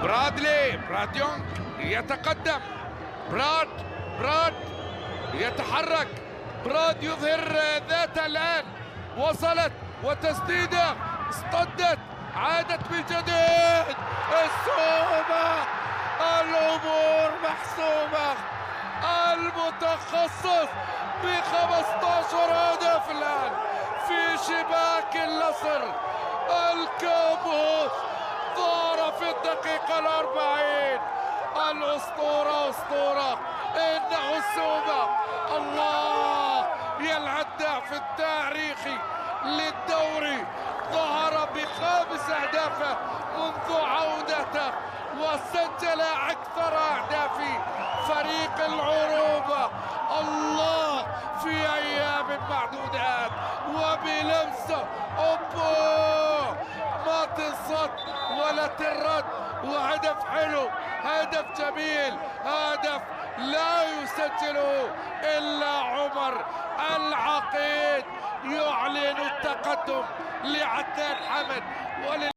براديونج يتقدم. براد يتحرك. براد يظهر ذاته الآن. وصلت وتسديدة اصطدت، عادت من جديد. السومة، الأمور محسومة. المتخصص ب15 هدف الآن في شباك النصر. الكابوس ظهر في الدقيقة 40. الأسطورة أسطورة، إنه السومة. الله، يا الهداف التاريخي للدوري، ظهر ب5 أهدافه منذ عودته، وسجل أكثر أهداف فريق العروبة. الله، في أيام معدودات وبلمسة ما تصد ولا ترد. وهدف حلو، هدف جميل، هدف لا يسجله إلا عمر العقيد. يعلن التقدم لعدنان حمد.